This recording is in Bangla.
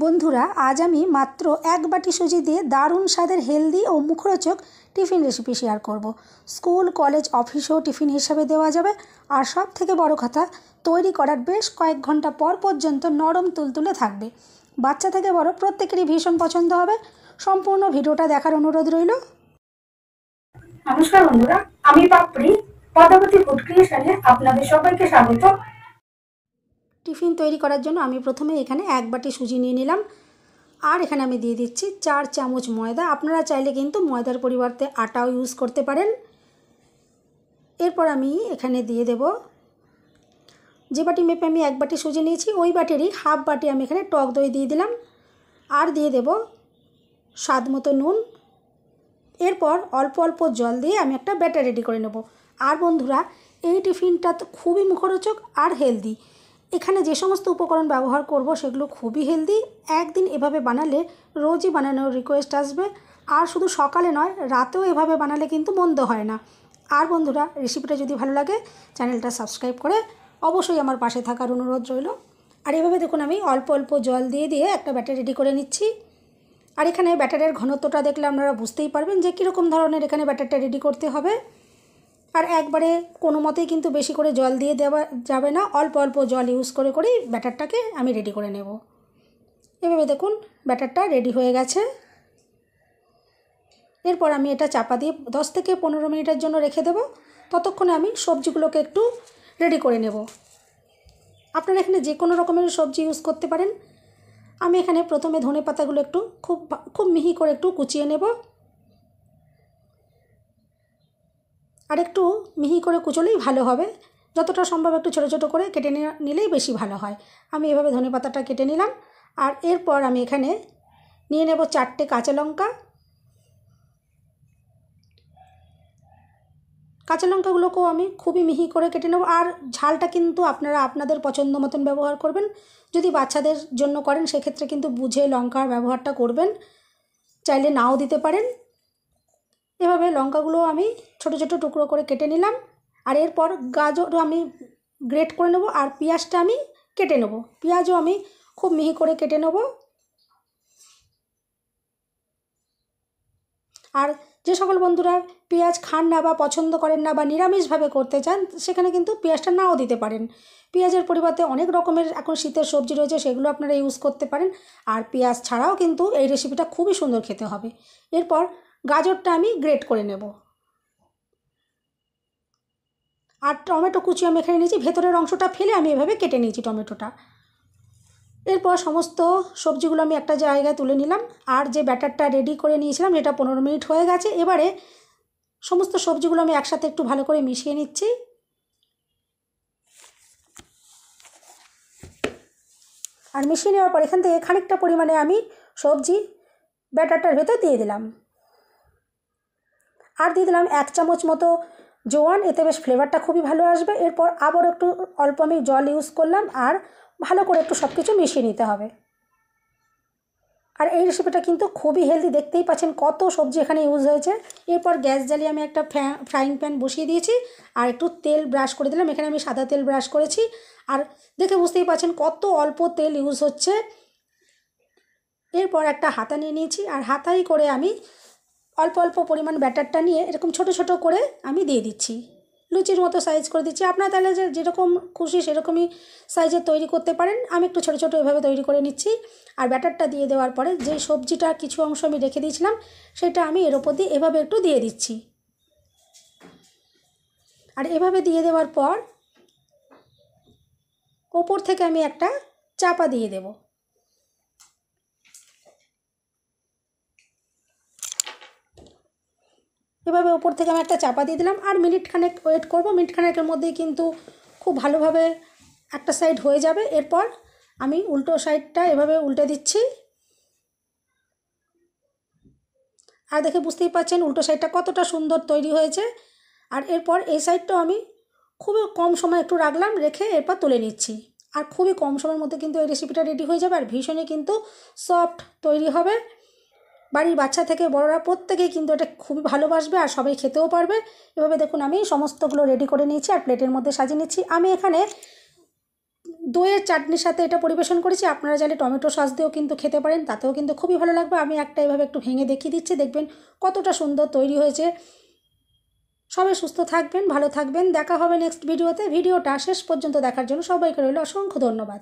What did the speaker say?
বন্ধুরা, আজ আমি মাত্র এক বাটি সুজি দিয়ে দারুণ স্বাদের হেলদি ও মুখরোচক টিফিন রেসিপি শেয়ার করব। স্কুল, কলেজ, অফিসেও টিফিন হিসাবে দেওয়া যাবে। আর সব থেকে বড় কথা, তৈরি করার বেশ কয়েক ঘন্টা পর পর্যন্ত নরম তুলতুলে থাকবে। বাচ্চা থেকে বড় প্রত্যেকেরই ভীষণ পছন্দ হবে। সম্পূর্ণ ভিডিওটা দেখার অনুরোধ রইল। নমস্কার বন্ধুরা, আমি পাপড়ি পদ্মাবতী ফুড ক্রিয়েশনে আপনাদের সবাইকে স্বাগত। টিফিন তৈরি করার জন্য আমি প্রথমে এখানে এক বাটি সুজি নিয়ে নিলাম। আর এখানে আমি দিয়ে দিচ্ছি 4 চামচ ময়দা। আপনারা চাইলে কিন্তু ময়দার পরিবর্তে আটাও ইউজ করতে পারেন। এরপর আমি এখানে দিয়ে দেব, যে বাটি মেপে আমি এক বাটি সুজি নিয়েছি ওই বাটিরই হাফ বাটি আমি এখানে টক দই দিয়ে দিলাম। আর দিয়ে দেব স্বাদ মতো নুন। এরপর অল্প অল্প জল দিয়ে আমি একটা ব্যাটার রেডি করে নেব। আর বন্ধুরা, এই টিফিনটা তো খুবই মুখরোচক আর হেলদি। এখানে যে সমস্ত উপকরণ ব্যবহার করব সেগুলো খুবই হেলদি। একদিন এভাবে বানালে রোজই বানানোর রিকোয়েস্ট আসবে। আর শুধু সকালে নয়, রাতেও এভাবে বানালে কিন্তু মন্দ হয় না। আর বন্ধুরা, রেসিপিটা যদি ভালো লাগে চ্যানেলটা সাবস্ক্রাইব করে অবশ্যই আমার পাশে থাকার অনুরোধ রইল। আর এভাবে দেখুন আমি অল্প অল্প জল দিয়ে দিয়ে একটা ব্যাটার রেডি করে নিচ্ছি। আর এখানে ব্যাটারের ঘনত্বটা দেখলে আপনারা বুঝতেই পারবেন যে কীরকম ধরনের এখানে ব্যাটারটা রেডি করতে হবে। আর একবারে কোনো মতেই কিন্তু বেশি করে জল দিয়ে দেওয়া যাবে না, অল্প অল্প জল ইউজ করে করেই ব্যাটারটাকে আমি রেডি করে নেব। এভাবে দেখুন ব্যাটারটা রেডি হয়ে গেছে। এরপর আমি এটা চাপা দিয়ে 10 থেকে 15 মিনিটের জন্য রেখে দেব। ততক্ষণে আমি সবজিগুলোকে একটু রেডি করে নেব। আপনারা এখানে যে কোনো রকমের সবজি ইউজ করতে পারেন। আমি এখানে প্রথমে ধনে পাতাগুলো একটু খুব মিহি করে একটু কুচিয়ে নেব। আর একটু মিহি করে কুচলেই ভালো হবে। যতটা সম্ভব একটু ছোটো ছোটো করে কেটে নিলেই বেশি ভালো হয়। আমি এভাবে ধনে পাতাটা কেটে নিলাম। আর এরপর আমি এখানে নিয়ে নেব 4টে কাঁচা লঙ্কা। কাঁচা লঙ্কাগুলোকেও আমি খুবই মিহি করে কেটে নেব। আর ঝালটা কিন্তু আপনারা আপনাদের পছন্দ মতন ব্যবহার করবেন। যদি বাচ্চাদের জন্য করেন সেক্ষেত্রে কিন্তু বুঝে লঙ্কার ব্যবহারটা করবেন, চাইলে নাও দিতে পারেন। এভাবে লঙ্কাগুলো আমি ছোটো ছোটো টুকরো করে কেটে নিলাম। আর এরপর গাজর আমি গ্রেট করে নেব। আর পেঁয়াজটা আমি কেটে নেব। পেঁয়াজও আমি খুব মিহি করে কেটে নেব। আর যে সকল বন্ধুরা পেঁয়াজ খান না বা পছন্দ করেন না বা নিরামিষভাবে করতে চান, সেখানে কিন্তু পেঁয়াজটা নাও দিতে পারেন। পেঁয়াজের পরিবর্তে অনেক রকমের এখন শীতের সবজি রয়েছে, সেগুলো আপনারা ইউজ করতে পারেন। আর পেঁয়াজ ছাড়াও কিন্তু এই রেসিপিটা খুবই সুন্দর খেতে হবে। এরপর গাজরটা আমি গ্রেট করে নেব। আর টমেটো কুচি আমি এখানে নিয়েছি, ভেতরের অংশটা ফেলে আমি এভাবে কেটে নিয়েছি টমেটোটা। এরপর সমস্ত সবজিগুলো আমি একটা জায়গায় তুলে নিলাম। আর যে ব্যাটারটা রেডি করে নিয়েছিলাম এটা 15 মিনিট হয়ে গেছে। এবারে সমস্ত সবজিগুলো আমি একসাথে একটু ভালো করে মিশিয়ে নিচ্ছি। আর মিশিয়ে নেওয়ার পর এখান থেকে খানিকটা পরিমাণে আমি সবজি ব্যাটারটার ভেতর দিয়ে দিলাম। আর দিয়ে দিলাম 1 চামচ মতো জোয়ান, এতে বেশ ফ্লেভারটা খুবই ভালো আসবে। এরপর আবার একটু অল্প আমি জল ইউজ করলাম। আর ভালো করে একটু সব কিছু মিশিয়ে নিতে হবে। আর এই রেসিপিটা কিন্তু খুবই হেলদি, দেখতেই পাচ্ছেন কত সবজি এখানে ইউজ হয়েছে। এরপর গ্যাস জ্বালিয়ে আমি একটা ফ্রাইং প্যান বসিয়ে দিয়েছি। আর একটু তেল ব্রাশ করে দিলাম। এখানে আমি সাদা তেল ব্রাশ করেছি। আর দেখে বুঝতেই পাচ্ছেন কত অল্প তেল ইউজ হচ্ছে। এরপর একটা হাতা নিয়ে নিয়েছি। আর হাতাই করে আমি অল্প অল্প পরিমাণ ব্যাটারটা নিয়ে এরকম ছোট ছোট করে আমি দিয়ে দিচ্ছি। লুচির মতো সাইজ করে দিচ্ছি। আপনারা তাহলে যেরকম খুশি সেরকমই সাইজের তৈরি করতে পারেন। আমি একটু ছোটো ছোটো এভাবে তৈরি করে নিচ্ছি। আর ব্যাটারটা দিয়ে দেওয়ার পরে যে সবজিটা কিছু অংশ আমি রেখে দিয়েছিলাম সেটা আমি এর ওপর দিয়ে এভাবে একটু দিয়ে দিচ্ছি। আর এভাবে দিয়ে দেওয়ার পর ওপর থেকে আমি একটা চাপা দিয়ে দেব। এভাবে ওপর থেকে আমি একটা চাপা দিয়ে দিলাম। আর মিনিট খানেক ওয়েট করব। মিনিট খানেকের মধ্যেই কিন্তু খুব ভালোভাবে একটা সাইড হয়ে যাবে। এরপর আমি উল্টো সাইডটা এভাবে উল্টে দিচ্ছি। আর দেখে বুঝতেই পাচ্ছেন উল্টো সাইডটা কতটা সুন্দর তৈরি হয়েছে। আর এরপর এই সাইডটাও আমি খুবই কম সময় একটু রাখলাম, রেখে এরপর তুলে নিচ্ছি। আর খুবই কম সময়ের মধ্যে কিন্তু এই রেসিপিটা রেডি হয়ে যাবে। আর ভীষণই কিন্তু সফট তৈরি হবে। বাড়ির বাচ্চা থেকে বড়রা প্রত্যেকেই কিন্তু এটা খুবই ভালোবাসবে আর সবাই খেতেও পারবে। এভাবে দেখুন আমি সমস্তগুলো রেডি করে নিয়েছি আর প্লেটের মধ্যে সাজিয়ে নিচ্ছি। আমি এখানে দইয়ের চাটনির সাথে এটা পরিবেশন করেছি। আপনারা চাইলে টমেটো সস দিয়েও কিন্তু খেতে পারেন, তাতেও কিন্তু খুবই ভালো লাগবে। আমি একটা এভাবে একটু ভেঙে দেখিয়ে দিচ্ছি, দেখবেন কতটা সুন্দর তৈরি হয়েছে। সবাই সুস্থ থাকবেন, ভালো থাকবেন। দেখা হবে নেক্সট ভিডিওতে। ভিডিওটা শেষ পর্যন্ত দেখার জন্য সবাইকে রইল অসংখ্য ধন্যবাদ।